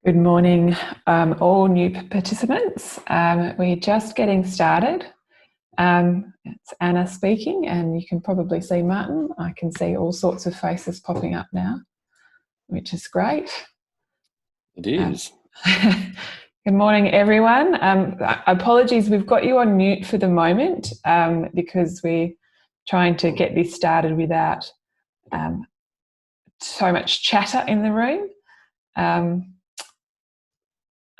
Good morning, all new participants. We're just getting started. It's Anna speaking, and you can probably see Martin. I can see all sorts of faces popping up now, which is great. It is. Good morning, everyone. Apologies, we've got you on mute for the moment because we're trying to get this started without so much chatter in the room.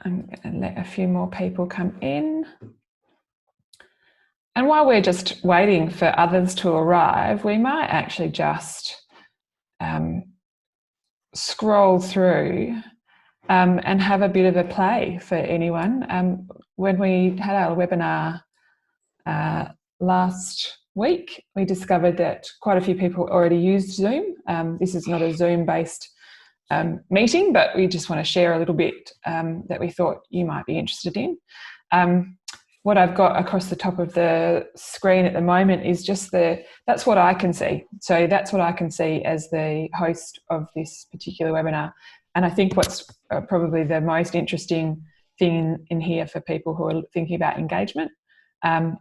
I'm going to let a few more people come in. And while we're just waiting for others to arrive, we might actually just scroll through and have a bit of a play for anyone. When we had our webinar last week, we discovered that quite a few people already used Zoom. This is not a Zoom-based meeting, but we just want to share a little bit that we thought you might be interested in. What I've got across the top of the screen at the moment is just that's what I can see. So that's what I can see as the host of this particular webinar. And I think what's probably the most interesting thing in here for people who are thinking about engagement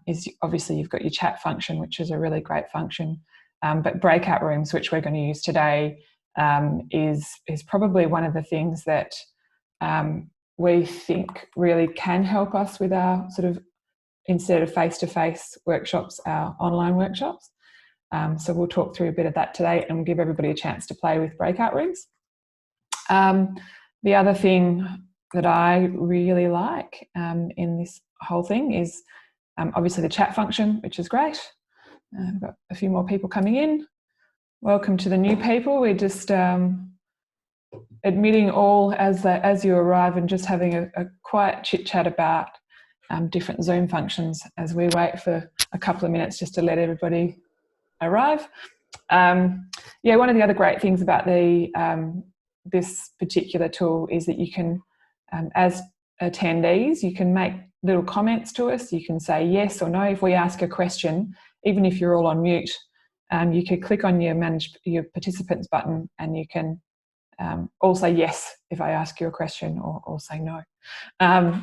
is obviously you've got your chat function, which is a really great function, but breakout rooms, which we're going to use today, is probably one of the things that we think really can help us with our sort of, instead of face-to-face workshops, our online workshops. So we'll talk through a bit of that today and give everybody a chance to play with breakout rooms. The other thing that I really like in this whole thing is obviously the chat function, which is great. I've got a few more people coming in. Welcome to the new people. We're just admitting all as you arrive and just having a quiet chit-chat about different Zoom functions as we wait for a couple of minutes just to let everybody arrive. Yeah, one of the other great things about this particular tool is that you can, as attendees, you can make little comments to us. You can say yes or no. If we ask a question, even if you're all on mute, you could click on your manage your participants button and you can all say yes if I ask you a question, or say no.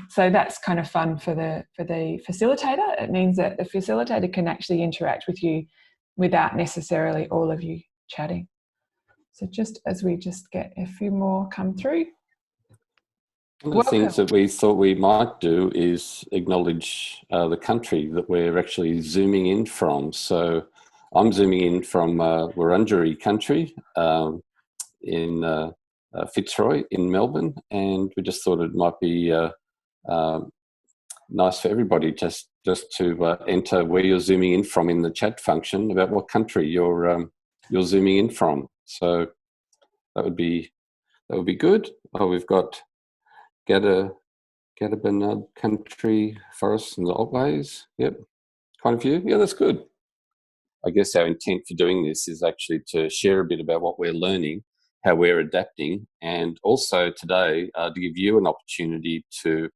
So that's kind of fun for the facilitator. It means that the facilitator can actually interact with you without necessarily all of you chatting. So just as we just get a few more come through. One of the things that we thought we might do is acknowledge the country that we're actually zooming in from. So I'm zooming in from Wurundjeri country in Fitzroy in Melbourne, and we just thought it might be nice for everybody just to enter where you're zooming in from in the chat function about what country you're zooming in from. So that would be good. Oh, we've got Kelderman country, forests and altways. Yep, quite a few. Yeah, that's good. I guess our intent for doing this is actually to share a bit about what we're learning, how we're adapting, and also today to give you an opportunity to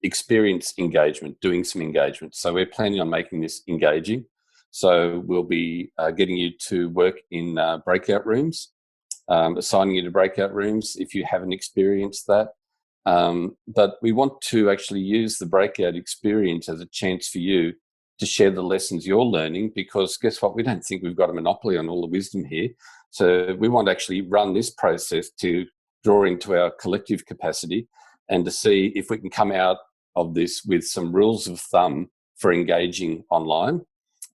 experience engagement, doing some engagement. So we're planning on making this engaging. So we'll be getting you to work in breakout rooms, assigning you to breakout rooms if you haven't experienced that. But we want to actually use the breakout experience as a chance for you to share the lessons you're learning, because guess what? We don't think we've got a monopoly on all the wisdom here. So we want to actually run this process to draw into our collective capacity and to see if we can come out of this with some rules of thumb for engaging online.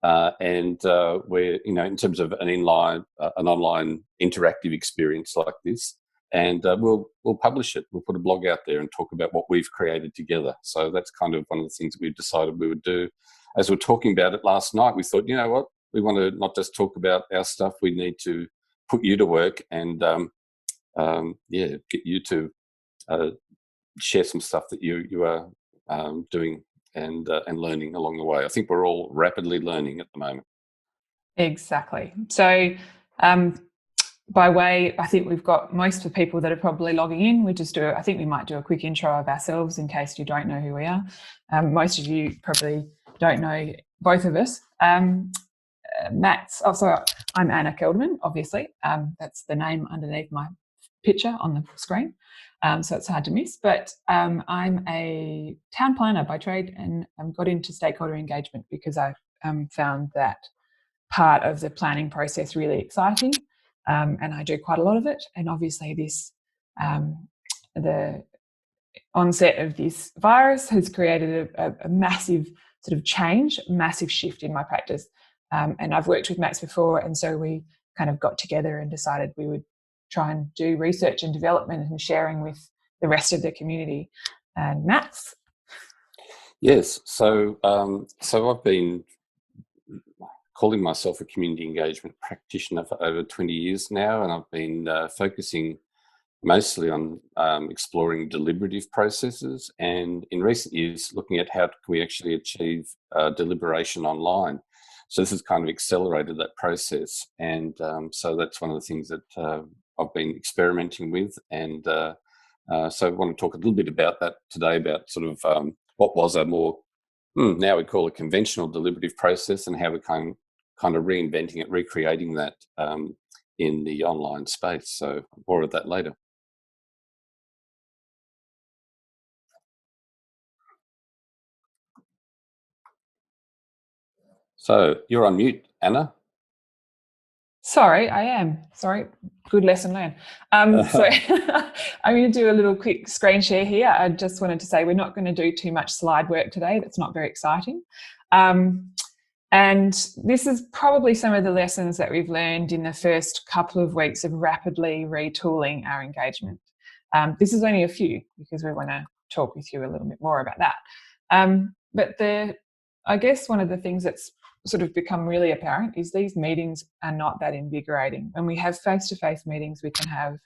We're, in terms of an online interactive experience like this, and we'll publish it. We'll put a blog out there and talk about what we've created together. So that's kind of one of the things we've decided we would do. As we're talking about it last night, we thought, you know what, we want to not just talk about our stuff. We need to put you to work and get you to share some stuff that you are doing and learning along the way. I think we're all rapidly learning at the moment. Exactly. So by way, I think we've got most of the people that are probably logging in. I think we might do a quick intro of ourselves in case you don't know who we are. Most of you probably don't know both of us. I'm Anna Kelderman, obviously. That's the name underneath my picture on the screen, so it's hard to miss. But I'm a town planner by trade, and got into stakeholder engagement because I found that part of the planning process really exciting, and I do quite a lot of it. And obviously, the onset of this virus has created a massive sort of change, massive shift in my practice. And I've worked with Max before, and so we kind of got together and decided we would try and do research and development and sharing with the rest of the community. And Max? Yes, so I've been calling myself a community engagement practitioner for over 20 years now, and I've been focusing mostly on exploring deliberative processes, and in recent years looking at how can we actually achieve deliberation online. So this has kind of accelerated that process, and so that's one of the things that I've been experimenting with, and so I want to talk a little bit about that today, about sort of what was a more, now we call a conventional deliberative process, and how we're kind of reinventing it, recreating that in the online space. So more of that later. So you're on mute, Anna. Sorry, I am. Sorry, good lesson learned. So I'm going to do a little quick screen share here. I just wanted to say we're not going to do too much slide work today. That's not very exciting. And this is probably some of the lessons that we've learned in the first couple of weeks of rapidly retooling our engagement. This is only a few because we want to talk with you a little bit more about that. But I guess one of the things that's sort of become really apparent is these meetings are not that invigorating. When we have face-to-face meetings, we can have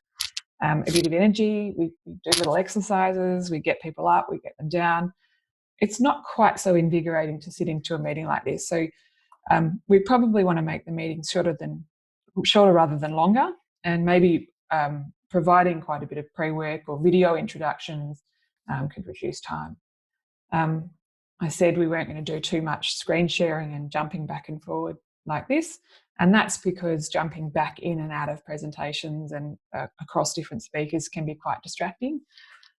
a bit of energy, we do little exercises, we get people up, we get them down. It's not quite so invigorating to sit into a meeting like this. So we probably want to make the meetings shorter rather than longer, and maybe providing quite a bit of pre-work or video introductions could reduce time. I said we weren't going to do too much screen sharing and jumping back and forward like this, and that's because jumping back in and out of presentations and across different speakers can be quite distracting.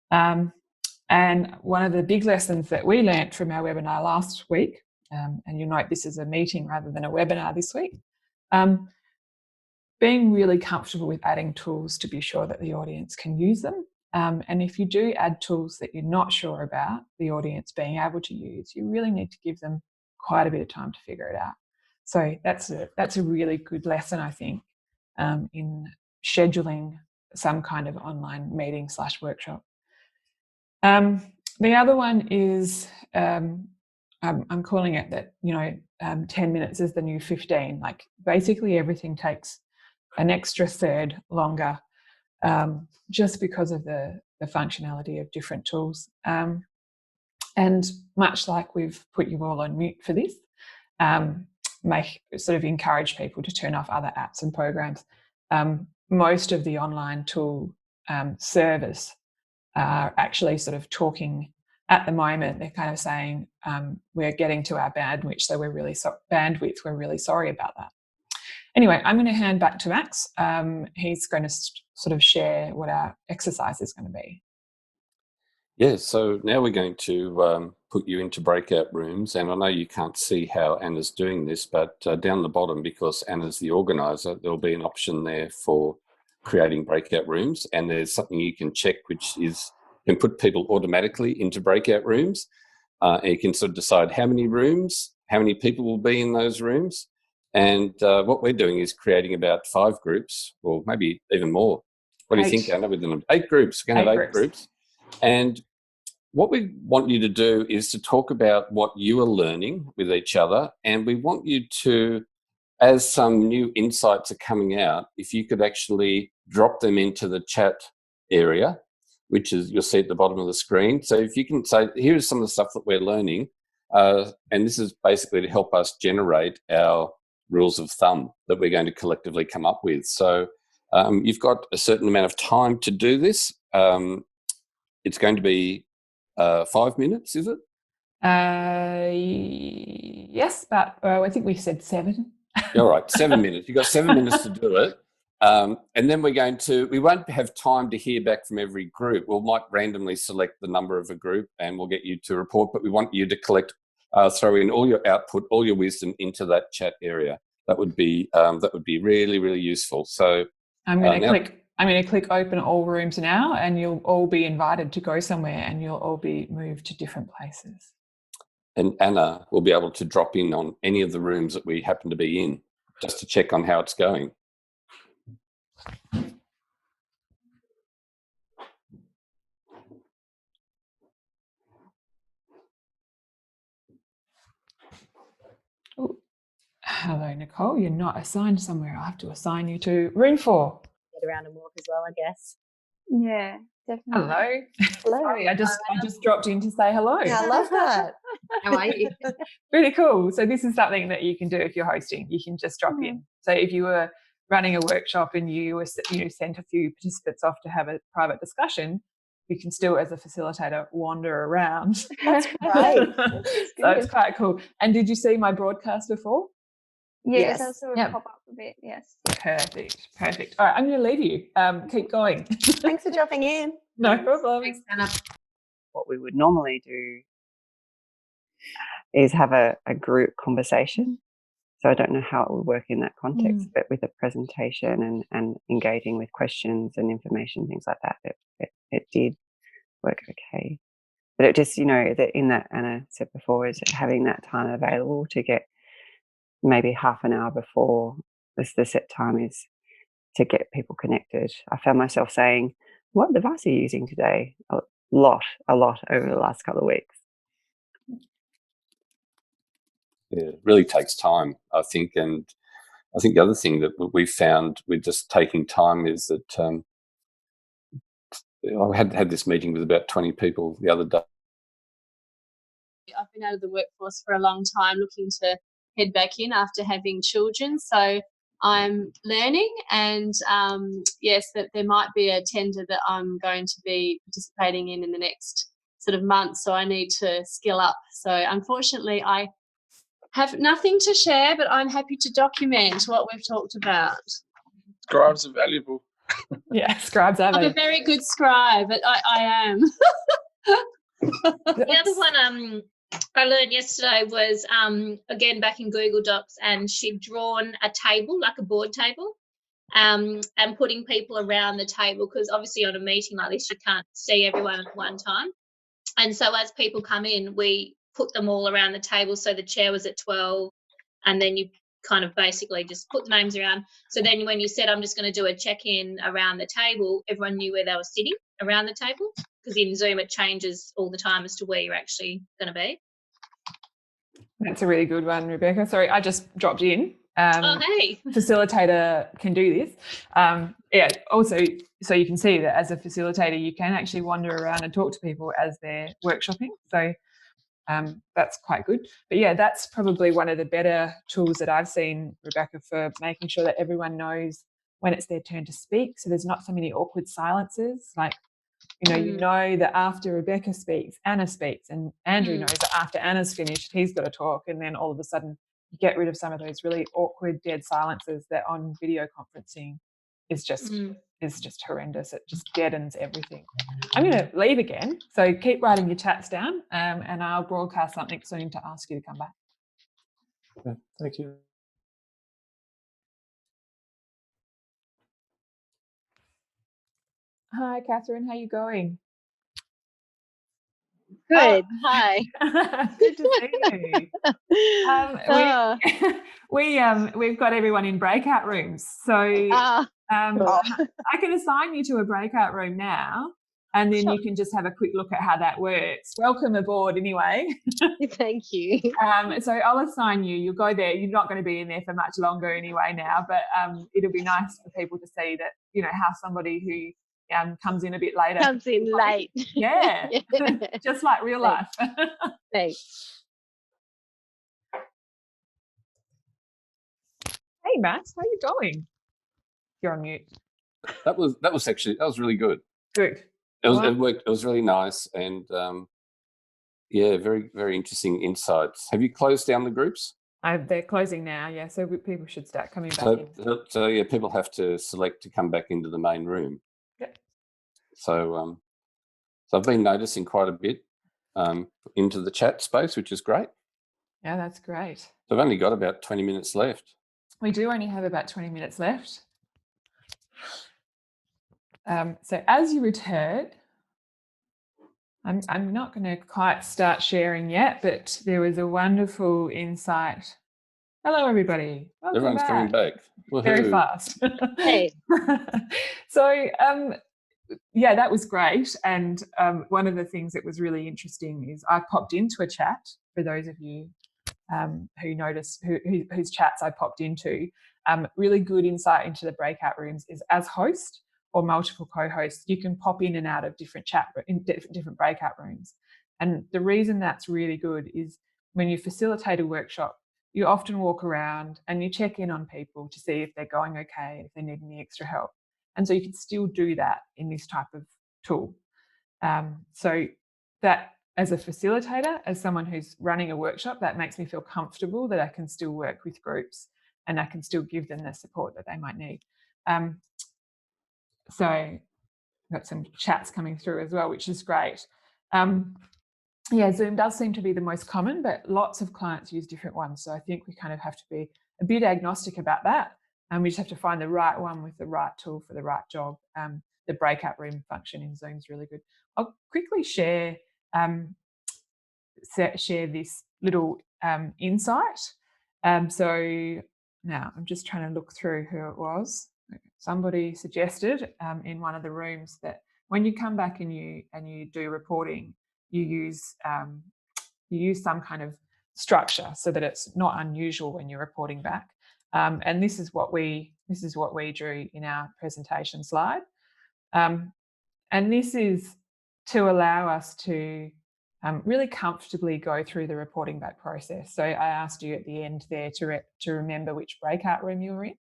And one of the big lessons that we learnt from our webinar last week, and you'll note this is a meeting rather than a webinar this week, being really comfortable with adding tools to be sure that the audience can use them. And if you do add tools that you're not sure about the audience being able to use, you really need to give them quite a bit of time to figure it out. So that's a really good lesson, I think, in scheduling some kind of online meeting / workshop. The other one is, I'm calling it that, 10 minutes is the new 15. Like basically everything takes an extra third longer, just because of the functionality of different tools. And much like we've put you all on mute for this, sort of encourage people to turn off other apps and programs. Most of the online tool service are actually sort of talking at the moment. They're kind of saying we're getting to our bandwidth, so we're really sorry about that. Anyway, I'm going to hand back to Max. He's going to sort of share what our exercise is going to be. Yeah, so now we're going to put you into breakout rooms, and I know you can't see how Anna's doing this, but down the bottom, because Anna's the organiser, there'll be an option there for creating breakout rooms, and there's something you can check, which is you can put people automatically into breakout rooms, and you can sort of decide how many rooms, how many people will be in those rooms. And what we're doing is creating about 5 groups, or maybe even more. What do you think, Anna? We're going to 8 groups. We're going to have 8 groups. And what we want you to do is to talk about what you are learning with each other. And we want you to, as some new insights are coming out, if you could actually drop them into the chat area, which is you'll see at the bottom of the screen. So if you can say, here's some of the stuff that we're learning. And this is basically to help us generate our rules of thumb that we're going to collectively come up with. So you've got a certain amount of time to do this. It's going to be 5 minutes, is it? Yes, but I think we said 7. All right, 7 minutes. You've got 7 minutes to do it. And then we won't have time to hear back from every group. We might randomly select the number of a group and we'll get you to report, but we want you to throw in all your output, all your wisdom into that chat area. That would be really, really useful. So I'm going to click open all rooms now, and you'll all be invited to go somewhere, and you'll all be moved to different places. And Anna will be able to drop in on any of the rooms that we happen to be in, just to check on how it's going. Ooh. Hello, Nicole. You're not assigned somewhere. I'll have to assign you to room 4. Get around and walk as well, I guess. Yeah, definitely. Hello. Hello. Sorry, I just dropped in to say hello. Yeah, I love that. How are you? Really cool. So this is something that you can do if you're hosting. You can just drop in. So if you were running a workshop and you sent a few participants off to have a private discussion, you can still, as a facilitator, wander around. That's great. So it's quite cool. And did you see my broadcast before? Yes, I saw it pop up a bit. Yes. Perfect. All right, I'm going to leave you. Keep going. Thanks for dropping in. No problem. Thanks, Anna. What we would normally do is have a group conversation. So I don't know how it would work in that context, but with a presentation and engaging with questions and information, things like that, it did work okay. But it just, that in that Anna said before, is having that time available to get maybe half an hour before the set time is to get people connected. I found myself saying, what device are you using today? A lot over the last couple of weeks. Yeah, it really takes time, I think. And I think the other thing that we've found with just taking time is that I had this meeting with about 20 people the other day. I've been out of the workforce for a long time, looking to head back in after having children. So I'm learning, and yes, that there might be a tender that I'm going to be participating in the next sort of month. So I need to skill up. So unfortunately, I have nothing to share, but I'm happy to document what we've talked about. Scribes are valuable. Yeah, scribes are I'm a very good scribe, but I am. The other one I learned yesterday was, again, back in Google Docs, and she'd drawn a table, like a board table, and putting people around the table, because obviously on a meeting like this, you can't see everyone at one time. And so as people come in, we put them all around the table. So the chair was at 12, and then you kind of basically just put the names around. So then when you said, I'm just going to do a check-in around the table, everyone knew where they were sitting around the table, because in Zoom it changes all the time as to where you're actually going to be. That's a really good one, Rebecca. Sorry, I just dropped in. Oh, hey. Facilitator can do this. Also, so you can see that as a facilitator, you can actually wander around and talk to people as they're workshopping. So that's quite good. But yeah, that's probably one of the better tools that I've seen, Rebecca, for making sure that everyone knows when it's their turn to speak. So there's not so many awkward silences. Like, you know that after Rebecca speaks, Anna speaks, and Andrew knows that after Anna's finished, he's got to talk. And then all of a sudden you get rid of some of those really awkward dead silences that on video conferencing is just horrendous. It just deadens everything. I'm going to leave again. So keep writing your chats down, and I'll broadcast something soon to ask you to come back. Yeah, thank you. Hi, Catherine. How you going? Good. Hi. Good to see you. We've got everyone in breakout rooms. So I can assign you to a breakout room now, and then you can just have a quick look at how that works. Welcome aboard anyway. Thank you. So I'll assign you. You'll go there. You're not going to be in there for much longer anyway now, but it'll be nice for people to see that, how somebody who comes in a bit later. Comes in late. Yeah. Just like real life. Thanks. Hey, Max, how are you going? You're on mute. That was really good. Good. It worked. It was really nice, and very, very interesting insights. Have you closed down the groups? They're closing now, yeah, so people should start coming back in. So yeah, people have to select to come back into the main room. Yep. So I've been noticing quite a bit into the chat space, which is great. Yeah, that's great. So I've only got about 20 minutes left. We do only have about 20 minutes left. So as you return, I'm not going to quite start sharing yet, but there was a wonderful insight. Hello, everybody. Welcome Everyone's back. coming back. Woohoo. Very fast. Hey. So, yeah, that was great. And one of the things that was really interesting is I popped into a chat for those of you who noticed whose chats I popped into. Really good insight into the breakout rooms is as host or multiple co-hosts, you can pop in and out of different different breakout rooms. And the reason that's really good is when you facilitate a workshop, you often walk around and you check in on people to see if they're going okay, if they need any extra help. And so you can still do that in this type of tool. So that as a facilitator, as someone who's running a workshop, that makes me feel comfortable that I can still work with groups and I can still give them the support that they might need. So I've got some chats coming through as well, which is great. Yeah, Zoom does seem to be the most common, but lots of clients use different ones. So I think we kind of have to be a bit agnostic about that. And we just have to find the right one with the right tool for the right job. The breakout room function in Zoom is really good. I'll quickly share this little insight. So now I'm just trying to look through who it was. Somebody suggested in one of the rooms that when you come back and you do reporting, you use some kind of structure so that it's not unusual when you're reporting back. And this is what we drew in our presentation slide. And this is to allow us to really comfortably go through the reporting back process. So I asked you at the end there to remember which breakout room you were in.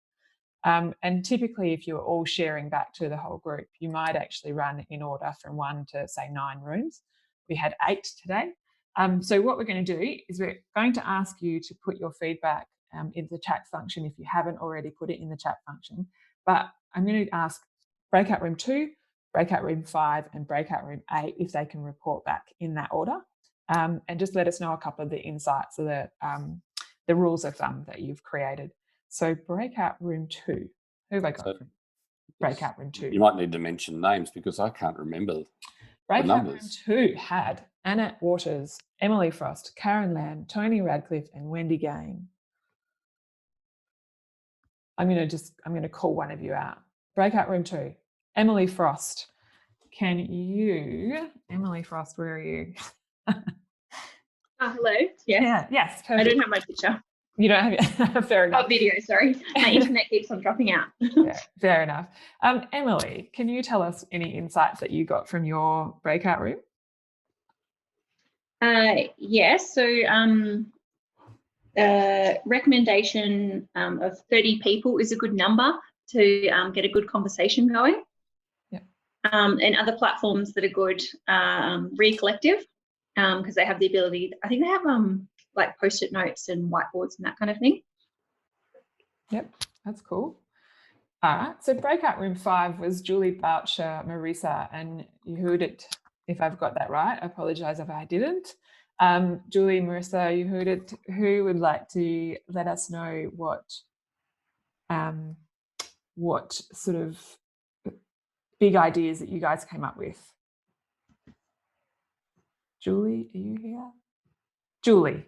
And typically, if you're all sharing back to the whole group, you might actually run in order from 1 to, say, 9 rooms. We had 8 today. So what we're going to do is we're going to ask you to put your feedback in the chat function if you haven't already put it in the chat function. But I'm going to ask breakout room 2, breakout room 5, and breakout room 8 if they can report back in that order. And just let us know a couple of the insights or the rules of thumb that you've created. So breakout room 2, who have I got from breakout room 2? You might need to mention names because I can't remember breakout the room numbers. 2 had Annette Waters, Emily Frost, Karen Lamb, Tony Radcliffe, and Wendy Gain. I'm going to call one of you out. Breakout room 2, Emily Frost. Emily Frost, where are you? Hello. Yes. Yeah, yes. Perfect. I don't have my picture. You don't have it. Fair enough. Oh, video, sorry. My internet keeps on dropping out. Yeah, fair enough. Emily, can you tell us any insights that you got from your breakout room? Yes. So recommendation of 30 people is a good number to get a good conversation going. Yeah. And other platforms that are good, Recollective, because they have the ability, I think they have like post-it notes and whiteboards and that kind of thing. Yep, that's cool. All right, so breakout room 5 was Julie, Boucher, Marisa, and Yehudit, if I've got that right. I apologise if I didn't. Julie, Marisa, Yehudit, who would like to let us know what sort of big ideas that you guys came up with? Julie, are you here? Julie,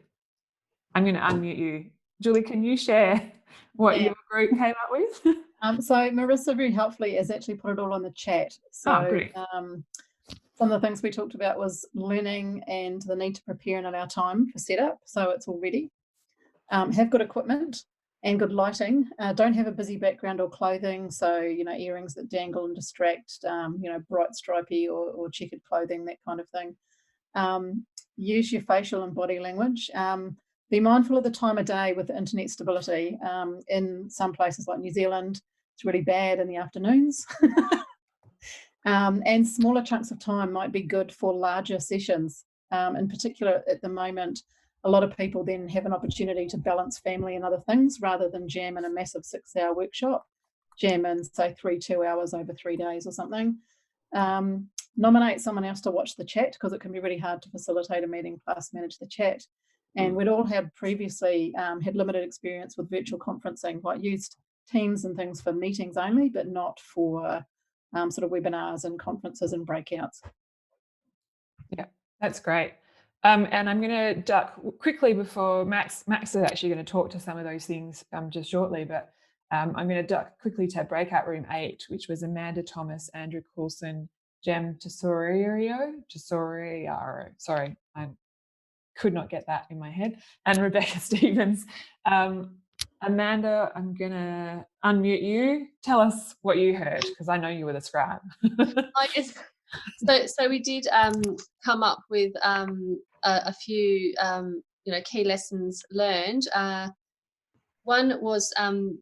I'm going to unmute you. Julie, can you share what your group came up with? So Marissa very helpfully has actually put it all on the chat. So some of the things we talked about was learning and the need to prepare and allow time for setup. So it's all ready. Have good equipment and good lighting. Don't have a busy background or clothing. So, earrings that dangle and distract, bright stripy or checkered clothing, that kind of thing. Use your facial and body language. Be mindful of the time of day with the internet stability. In some places like New Zealand, it's really bad in the afternoons. And smaller chunks of time might be good for larger sessions. In particular, at the moment, a lot of people then have an opportunity to balance family and other things rather than jam in a massive 6-hour workshop, jam in, say, 2 hours over 3 days or something. Nominate someone else to watch the chat, because it can be really hard to facilitate a meeting plus manage the chat. And we'd all had previously had limited experience with virtual conferencing, like used Teams and things for meetings only, but not for sort of webinars and conferences and breakouts. Yeah, that's great. And I'm going to duck quickly before Max is actually going to talk to some of those things just shortly, but I'm going to duck quickly to breakout room 8, which was Amanda Thomas, Andrew Coulson, Jem Tesorio, sorry, I could not get that in my head, and Rebecca Stevens. Amanda, I'm going to unmute you. Tell us what you heard, because I know you were the scribe. So we did come up with a few key lessons learned. One was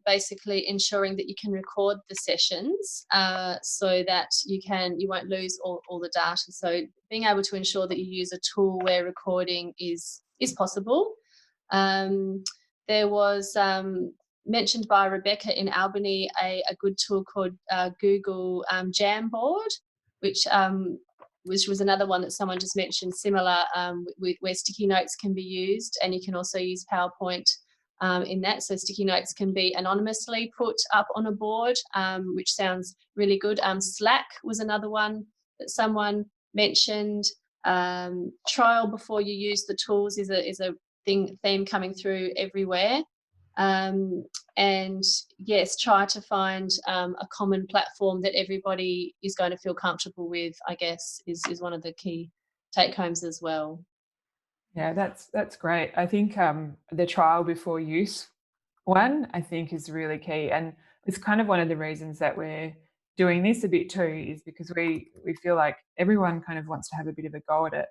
basically ensuring that you can record the sessions so that you won't lose all the data. So being able to ensure that you use a tool where recording is possible. There was mentioned by Rebecca in Albany a good tool called Google Jamboard, which was another one that someone just mentioned, similar, where sticky notes can be used, and you can also use PowerPoint in that. So sticky notes can be anonymously put up on a board, which sounds really good. Slack was another one that someone mentioned. Trial before you use the tools is a theme coming through everywhere. And yes, try to find a common platform that everybody is going to feel comfortable with, I guess, is one of the key take homes as well. Yeah, that's great. I think the trial before use one, I think, is really key. And it's kind of one of the reasons that we're doing this a bit too, is because we feel like everyone kind of wants to have a bit of a go at it.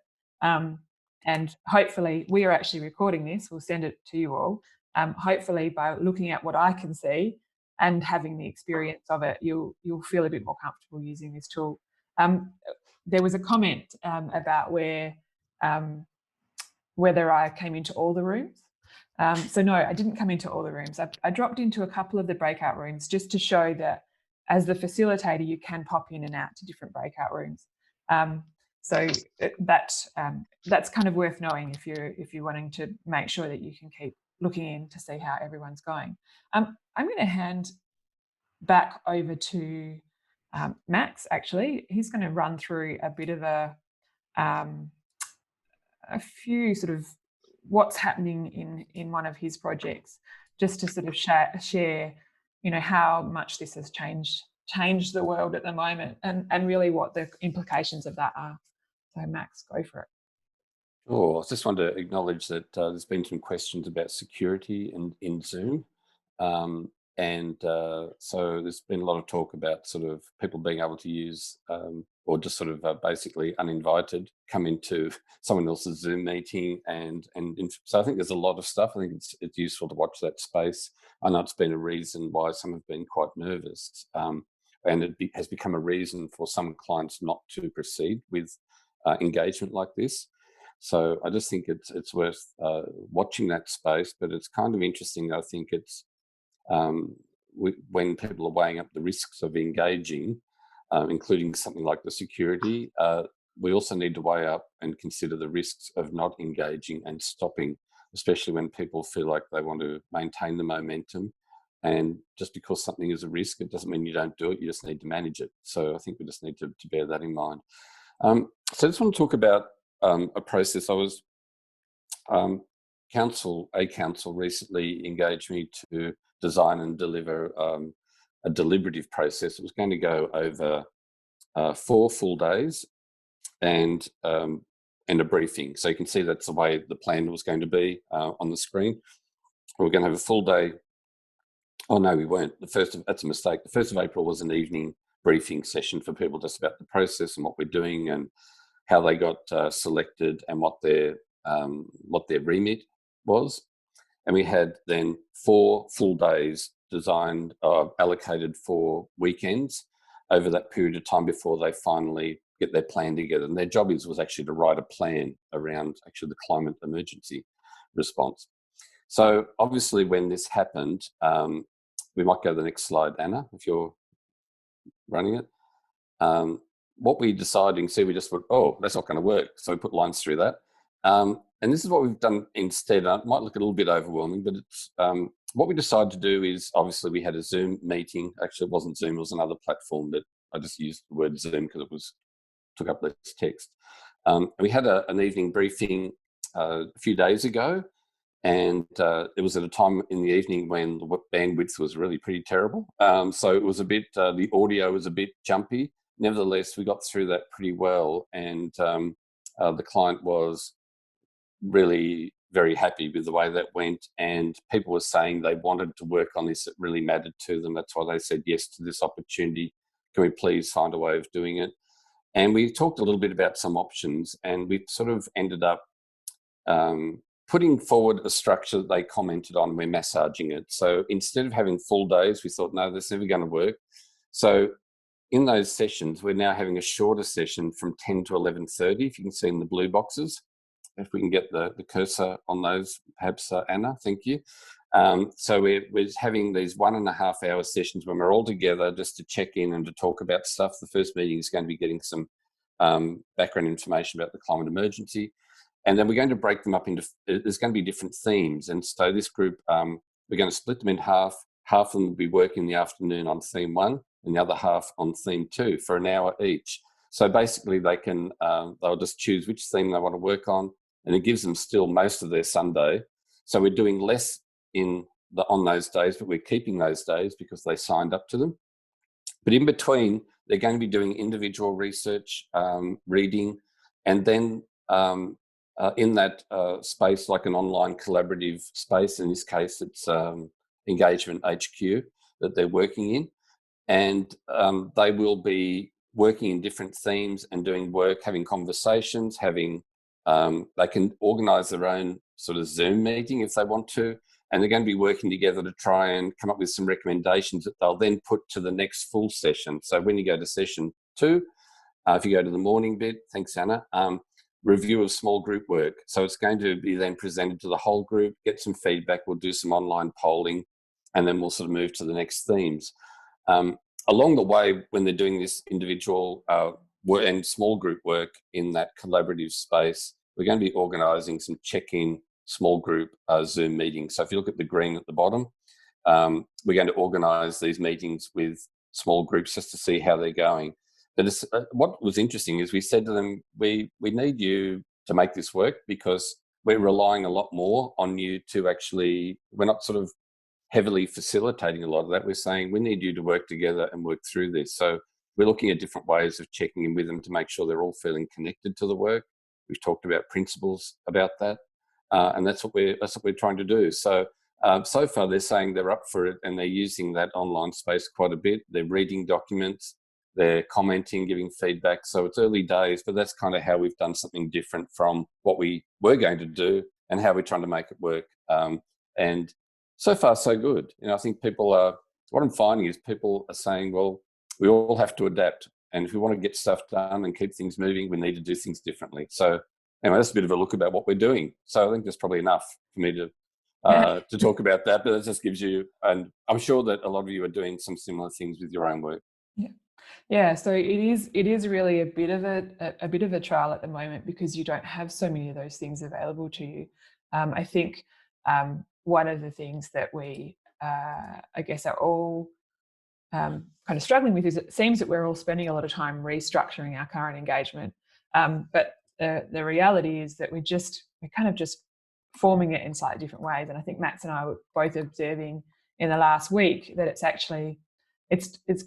And hopefully we are actually recording this. We'll send it to you all. Hopefully by looking at what I can see and having the experience of it, you'll feel a bit more comfortable using this tool. There was a comment about whether I came into all the rooms. So no, I didn't come into all the rooms. I dropped into a couple of the breakout rooms just to show that as the facilitator, you can pop in and out to different breakout rooms. So that's kind of worth knowing if you're wanting to make sure that you can keep looking in to see how everyone's going. I'm going to hand back over to Max. Actually, he's going to run through a bit of a few sort of what's happening in one of his projects, just to sort of share how much this has changed the world at the moment, and really what the implications of that are. So Max, go for it. Sure. I just want to acknowledge that there's been some questions about security in Zoom. So there's been a lot of talk about sort of people being able to use or just sort of basically uninvited come into someone else's Zoom meeting. So I think there's a lot of stuff. I think it's useful to watch that space. I know it's been a reason why some have been quite nervous. And it has become a reason for some clients not to proceed with engagement like this. So I just think it's worth watching that space, but it's kind of interesting. I think it's when people are weighing up the risks of engaging, including something like the security, we also need to weigh up and consider the risks of not engaging and stopping, especially when people feel like they want to maintain the momentum. And just because something is a risk, it doesn't mean you don't do it, you just need to manage it. So I think we just need to bear that in mind. So I just want to talk about a process. I was council recently engaged me to design and deliver a deliberative process. It was going to go over 4 full days and a briefing. So you can see that's the way the plan was going to be on the screen. We're going to have a full day. Oh no, we weren't. That's a mistake. The 1st of April was an evening briefing session for people just about the process and what we're doing and how they got selected and what their remit was. And we had then 4 full days designed, allocated for weekends over that period of time before they finally get their plan together. And their job was actually to write a plan around actually the climate emergency. response. So obviously when this happened, we might go to the next slide, Anna, if you're running it. What we decided, we just thought, oh, that's not going to work. So we put lines through that. And this is what we've done instead. It might look a little bit overwhelming, but it's what we decided to do is, obviously we had a Zoom meeting. Actually, it wasn't Zoom, it was another platform, but I just used the word Zoom because it took up less text. We had an evening briefing a few days ago, and it was at a time in the evening when the bandwidth was really pretty terrible. So it was a bit, the audio was a bit jumpy. Nevertheless, we got through that pretty well, and the client was really very happy with the way that went, and people were saying they wanted to work on this. It really mattered to them. That's why they said yes to this opportunity. Can we please find a way of doing it? And we talked a little bit about some options, and we sort of ended up putting forward a structure that they commented on. We're massaging it. So instead of having full days, we thought, no, that's never going to work. So in those sessions, we're now having a shorter session from 10 to 11:30, if you can see in the blue boxes. If we can get the cursor on those, perhaps, Anna, thank you. So we're having these 1.5 hour sessions when we're all together just to check in and to talk about stuff. The first meeting is going to be getting some background information about the climate emergency. And then we're going to break them up into, there's going to be different themes. And so this group, we're going to split them in half. Half of them will be working in the afternoon on theme 1 and the other half on theme 2 for an hour each. So basically they can, they'll just choose which theme they want to work on, and it gives them still most of their Sunday. So we're doing less on those days, but we're keeping those days because they signed up to them. But in between, they're going to be doing individual research, reading, and then in that space, like an online collaborative space, in this case, it's Engagement HQ that they're working in. And they will be working in different themes and doing work, having conversations, they can organise their own sort of Zoom meeting if they want to, and they're going to be working together to try and come up with some recommendations that they'll then put to the next full session. So when you go to session 2, if you go to the morning bit, thanks Anna, review of small group work. So it's going to be then presented to the whole group, get some feedback, we'll do some online polling, and then we'll sort of move to the next themes. Along the way, when they're doing this individual and small group work in that collaborative space, we're going to be organising some check-in small group Zoom meetings. So if you look at the green at the bottom, we're going to organise these meetings with small groups just to see how they're going. But what was interesting is we said to them, we need you to make this work because we're relying a lot more on you to actually, we're not sort of heavily facilitating a lot of that. We're saying we need you to work together and work through this. So we're looking at different ways of checking in with them to make sure they're all feeling connected to the work. We've talked about principles about that, and that's what we're trying to do. So so far they're saying they're up for it, and they're using that online space quite a bit. They're reading documents, they're commenting, giving feedback. So it's early days, but that's kind of how we've done something different from what we were going to do and how we're trying to make it work. And so far, so good. I think what I'm finding is people are saying, well, we all have to adapt. And if we want to get stuff done and keep things moving, we need to do things differently. So anyway, that's a bit of a look about what we're doing. So I think that's probably enough for me to talk about that, but it just gives you, and I'm sure that a lot of you are doing some similar things with your own work. Yeah. So it is really a bit of a trial at the moment because you don't have so many of those things available to you. I think one of the things that we, I guess, are all kind of struggling with is it seems that we're all spending a lot of time restructuring our current engagement, but the reality is that we're kind of just forming it in slightly different ways. And I think Max and I were both observing in the last week that it's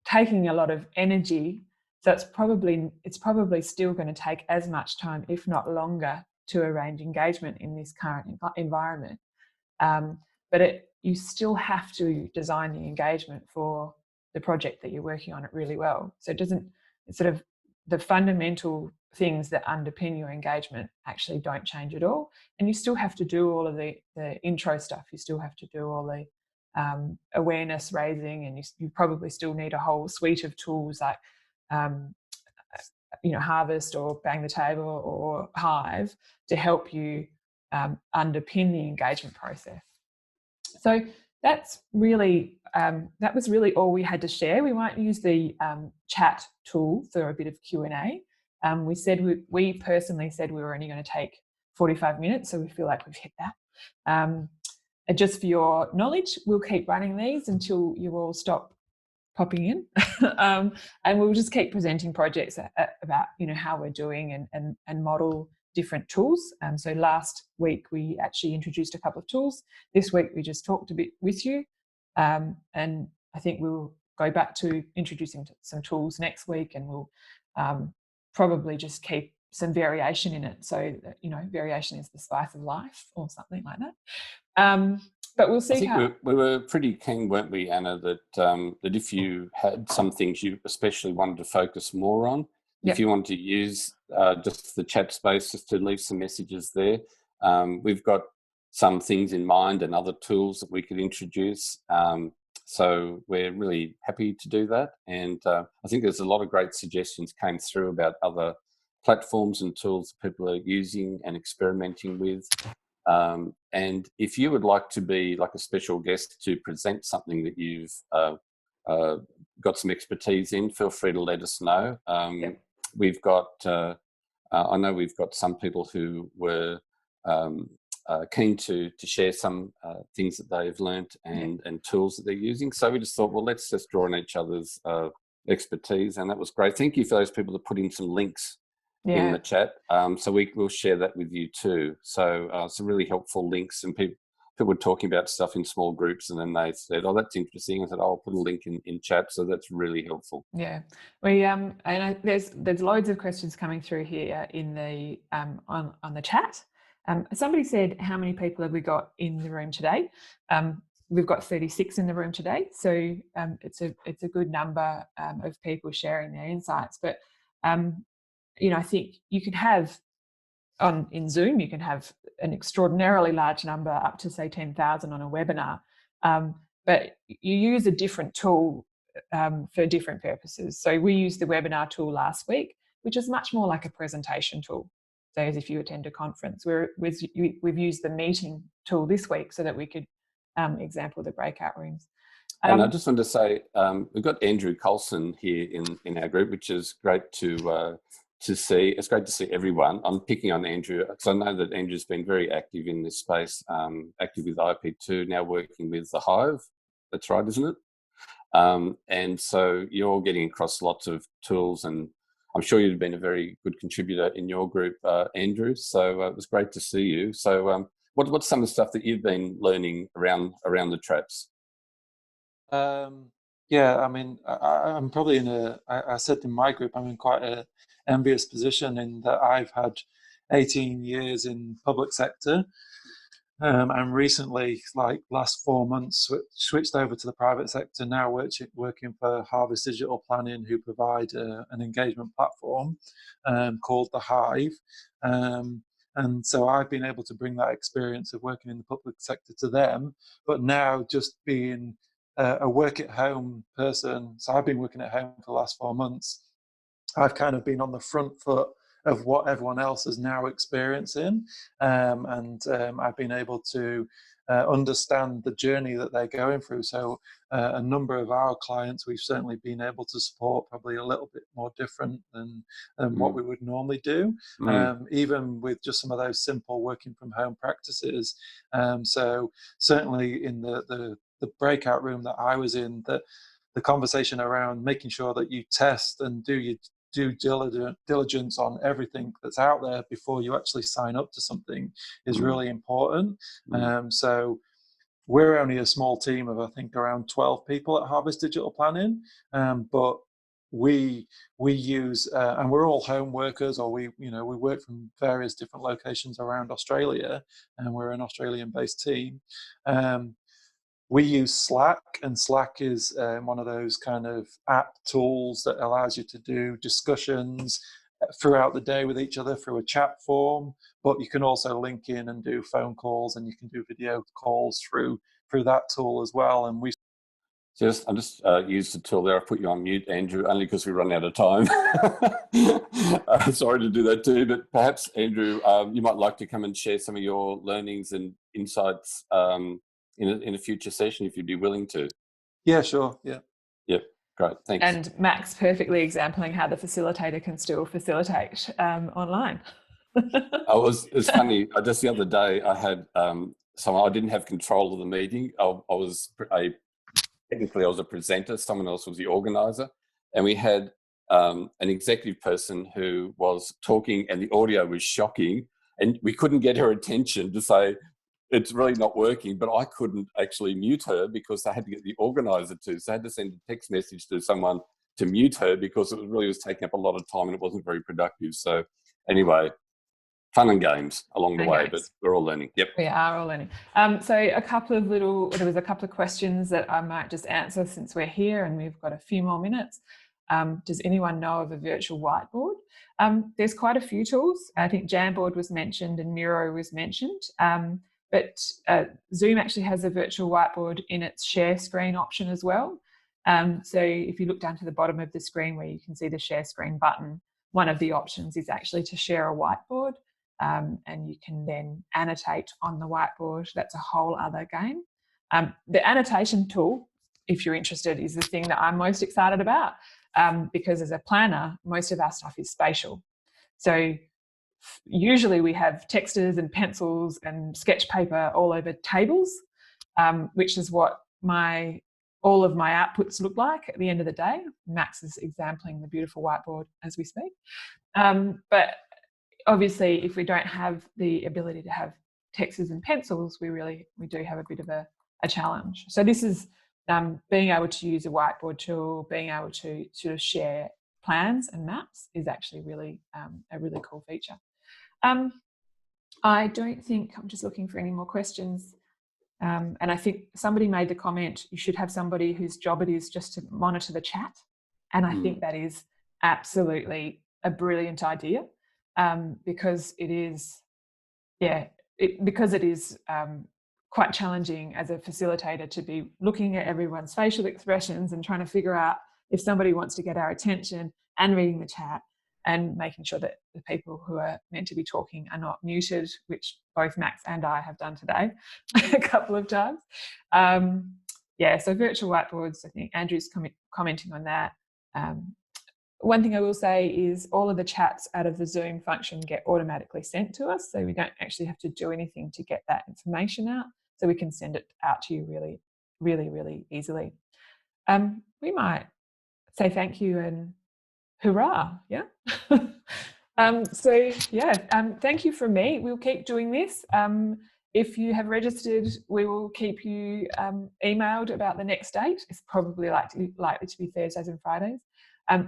taking a lot of energy. So it's probably still going to take as much time, if not longer, to arrange engagement in this current environment. But you still have to design the engagement for the project that you're working on it really well. So it's sort of the fundamental things that underpin your engagement actually don't change at all. And you still have to do all of the intro stuff. You still have to do all the awareness raising, and you probably still need a whole suite of tools like Harvest or Bang the Table or Hive to help you underpin the engagement process. So that's really that was really all we had to share. We might use the chat tool for a bit of Q&A. We said we personally said we were only going to take 45 minutes, so we feel like we've hit that. And just for your knowledge, we'll keep running these until you all stop popping in, and we'll just keep presenting projects about how we're doing and model different tools. So last week we actually introduced a couple of tools. This week we just talked a bit with you, and I think we'll go back to introducing some tools next week, and we'll probably just keep some variation in it. So that, variation is the spice of life, or something like that. But we'll see. I think we were pretty keen, weren't we, Anna, that that if you had some things you especially wanted to focus more on, if you want to use just the chat space just to leave some messages there, we've got some things in mind and other tools that we could introduce. So we're really happy to do that. And I think there's a lot of great suggestions came through about other platforms and tools that people are using and experimenting with. And if you would like to be like a special guest to present something that you've got some expertise in, feel free to let us know. We've got, I know we've got some people who were keen to share some things that they've learnt and tools that they're using. So we just thought, well, let's just draw on each other's expertise, and that was great. Thank you for those people that put in some links in the chat. So we'll share that with you too. So some really helpful links, and people were talking about stuff in small groups, and then they said, oh, that's interesting. I said, I'll put a link in chat. So that's really helpful. Yeah. We and there's loads of questions coming through here in the on the chat. Somebody said, how many people have we got in the room today? We've got 36 in the room today. So it's a good number of people sharing their insights. But I think you can have in Zoom, you can have an extraordinarily large number, up to say 10,000 on a webinar, but you use a different tool for different purposes. So we used the webinar tool last week, which is much more like a presentation tool. So as if you attend a conference, we've used the meeting tool this week so that we could example the breakout rooms. And I just wanted to say, we've got Andrew Colson here in our group, which is great to see. It's great to see everyone. I'm picking on Andrew because I know that Andrew's been very active in this space, active with IP2, now working with the Hive. That's right, isn't it? And so you're getting across lots of tools, and I'm sure you've been a very good contributor in your group, Andrew. So it was great to see you. So what's some of the stuff that you've been learning around the traps? Yeah, I mean, I'm probably I said in my group, I'm in quite an envious position in that I've had 18 years in public sector, and recently, like last 4 months, switched over to the private sector, now working for Harvest Digital Planning, who provide an engagement platform called The Hive. And so I've been able to bring that experience of working in the public sector to them, but now just being a work at home person. So I've been working at home for the last 4 months. I've kind of been on the front foot of what everyone else is now experiencing. And I've been able to understand the journey that they're going through. So a number of our clients, we've certainly been able to support probably a little bit more different than what we would normally do, even with just some of those simple working from home practices. So certainly in the breakout room that I was in, the conversation around making sure that you test and do your due diligence on everything that's out there before you actually sign up to something is really important. So we're only a small team of, I think, around 12 people at Harvest Digital Planning, but we use and we're all home workers, or we work from various different locations around Australia, and we're an Australian-based team. We use Slack, and Slack is one of those kind of app tools that allows you to do discussions throughout the day with each other through a chat form, but you can also link in and do phone calls, and you can do video calls through that tool as well. And I just used the tool there. I put you on mute, Andrew, only because we run out of time. Sorry to do that too, but perhaps, Andrew, you might like to come and share some of your learnings and insights in a future session, if you'd be willing to. Yeah, sure. Yeah. Yep. Great. Thanks. And Max perfectly exempling how the facilitator can still facilitate online. It's funny. Just the other day, I had I didn't have control of the meeting. Technically, I was a presenter. Someone else was the organizer, and we had an executive person who was talking, and the audio was shocking, and we couldn't get her attention to say it's really not working. But I couldn't actually mute her because I had to get the organizer to. So I had to send a text message to someone to mute her because it really was taking up a lot of time and it wasn't very productive. So anyway. Fun and games along the way, but we're all learning. Yep. We are all learning. So there was a couple of questions that I might just answer since we're here and we've got a few more minutes. Does anyone know of a virtual whiteboard? There's quite a few tools. I think Jamboard was mentioned and Miro was mentioned, but Zoom actually has a virtual whiteboard in its share screen option as well. So if you look down to the bottom of the screen where you can see the share screen button, one of the options is actually to share a whiteboard. And you can then annotate on the whiteboard. That's a whole other game. The annotation tool, if you're interested, is the thing that I'm most excited about because as a planner, most of our stuff is spatial. So usually we have texters and pencils and sketch paper all over tables, which is what all of my outputs look like at the end of the day. Max is exempling the beautiful whiteboard as we speak. But obviously, if we don't have the ability to have texters and pencils, we do have a bit of a challenge. So this is being able to use a whiteboard tool, being able to sort of share plans and maps is actually really a really cool feature. I don't think, I'm just looking for any more questions. And I think somebody made the comment, you should have somebody whose job it is just to monitor the chat. And I think that is absolutely a brilliant idea. Because it is quite challenging as a facilitator to be looking at everyone's facial expressions and trying to figure out if somebody wants to get our attention and reading the chat and making sure that the people who are meant to be talking are not muted, which both Max and I have done today a couple of times. So virtual whiteboards, I think Andrew's commenting on that. One thing I will say is all of the chats out of the Zoom function get automatically sent to us, so we don't actually have to do anything to get that information out, so we can send it out to you really, really, really easily. We might say thank you and hurrah, yeah? Thank you from me. We'll keep doing this. If you have registered, we will keep you emailed about the next date. It's probably likely to be Thursdays and Fridays.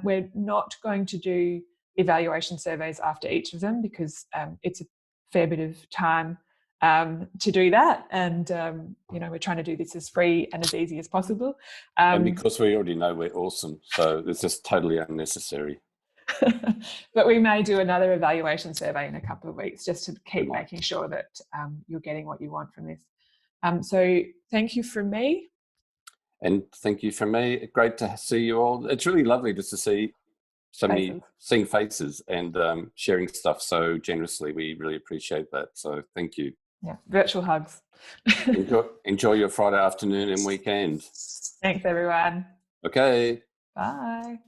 We're not going to do evaluation surveys after each of them because it's a fair bit of time to do that. And, we're trying to do this as free and as easy as possible. And because we already know we're awesome, so it's just totally unnecessary. But we may do another evaluation survey in a couple of weeks just to keep making sure that you're getting what you want from this. So thank you from me. And thank you from me. Great to see you all. It's really lovely just to see seeing faces and sharing stuff so generously. We really appreciate that. So thank you. Yeah, virtual hugs. Enjoy your Friday afternoon and weekend. Thanks, everyone. Okay. Bye.